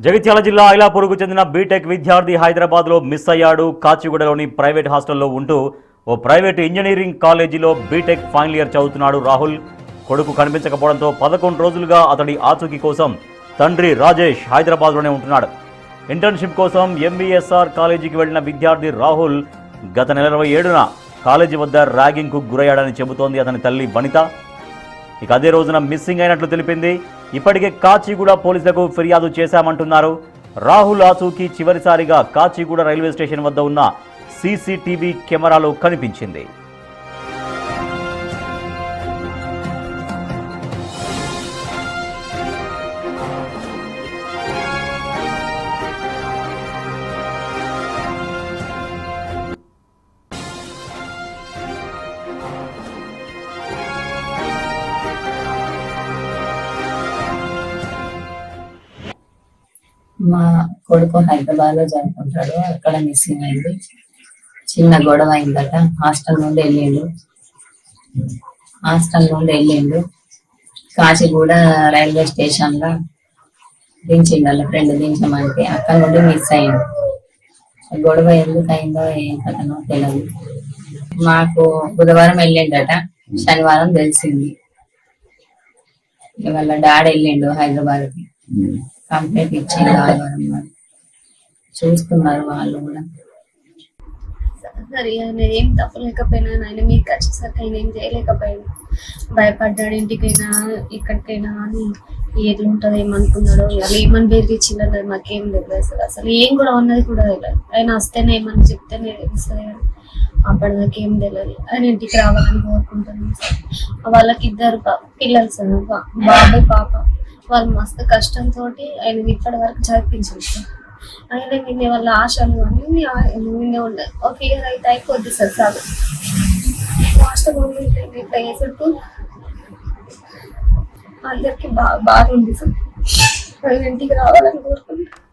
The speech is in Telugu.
జగిత్యాల జిల్లా ఐలాపూర్కు చెందిన బీటెక్ విద్యార్థి హైదరాబాద్లో మిస్ అయ్యాడు. కాచిగూడలోని ప్రైవేట్ హాస్టల్లో ఉంటూ ఓ ప్రైవేట్ ఇంజనీరింగ్ కాలేజీలో బీటెక్ ఫైనల్ ఇయర్ చదువుతున్నాడు రాహుల్. కొడుకు కనిపించకపోవడంతో 11 రోజులుగా అతడి ఆచూకీ కోసం తండ్రి రాజేష్ హైదరాబాద్లోనే ఉంటున్నాడు. ఇంటర్న్షిప్ కోసం ఎంబీఎస్ఆర్ కాలేజీకి వెళ్లిన విద్యార్థి రాహుల్ గత నెల 27న కాలేజీ వద్ద ర్యాగింగ్కు గురయ్యాడని చెబుతోంది అతని తల్లి వనిత. ఇక అదే రోజున మిస్సింగ్ అయినట్లు తెలిపింది. ఇప్పటికే కాచిగూడ పోలీసులకు ఫిర్యాదు చేశామంటున్నారు. రాహుల్ ఆచూకీ చివరిసారిగా కాచిగూడ రైల్వే స్టేషన్ వద్ద ఉన్న సీసీటీవీ కెమెరాలో కనిపించింది. మా కొడుకు హైదరాబాద్ లో చదువుకుంటాడు. అక్కడ మిస్సింగ్ అయింది. చిన్న గొడవ అయిందట. హాస్టల్ నుండి వెళ్ళిండు. కాచిగూడ రైల్వే స్టేషన్ లో దించిండు. వాళ్ళ ఫ్రెండ్ దించమంటే అక్కడ నుండి మిస్ అయ్యిండు. గొడవ ఎందుకు అయిందో ఏం కథనో తెలియదు. మాకు బుధవారం వెళ్ళిండట, శనివారం తెలిసింది. వాళ్ళ డాడీ వెళ్ళిండు హైదరాబాద్ కి. కంప్లైంట్ ఇచ్చిండు ఆదివారం. చూస్తున్నారు వాళ్ళు కూడా. సరే ఆయన ఏం తప్పలేకపోయినా ఆయన మీకు వచ్చేసరికి ఆయన ఏం చేయలేకపోయాడు. భయపడ్డాడు. ఇంటికైనా ఎక్కడికైనా అని ఏది ఉంటుంది ఏమనుకున్నాడో, వాళ్ళు ఏమని బెదిరించిందో మాకేం తెలియదు. అసలు ఏం కూడా ఉన్నది కూడా తెలియదు. ఆయన వస్తేనే ఏమని చెప్తేనే తెలుస్తుంది కానీ అప్పటిదాకా ఏం తెలియదు. ఆయన ఇంటికి రావాలని కోరుకుంటున్నాం సార్. వాళ్ళకి 2 పిల్లలు సార్, బాబాయ్ పాప. వాళ్ళు మస్తు కష్టంతో ఆయన ఇప్పటి వరకు చదివించారు సార్. ఆయన నిన్నే వాళ్ళ ఆశలు అన్నీ నిన్నే ఉన్నాయి. ఒక ఇయర్ అయితే అయిపోద్ది సార్. చాలు హాస్టల్ ఇట్లా వేసుకుంటూ అందరికి బాగా ఉంది సార్. ఆయన ఇంటికి రావాలని కోరుకుంటున్నాను.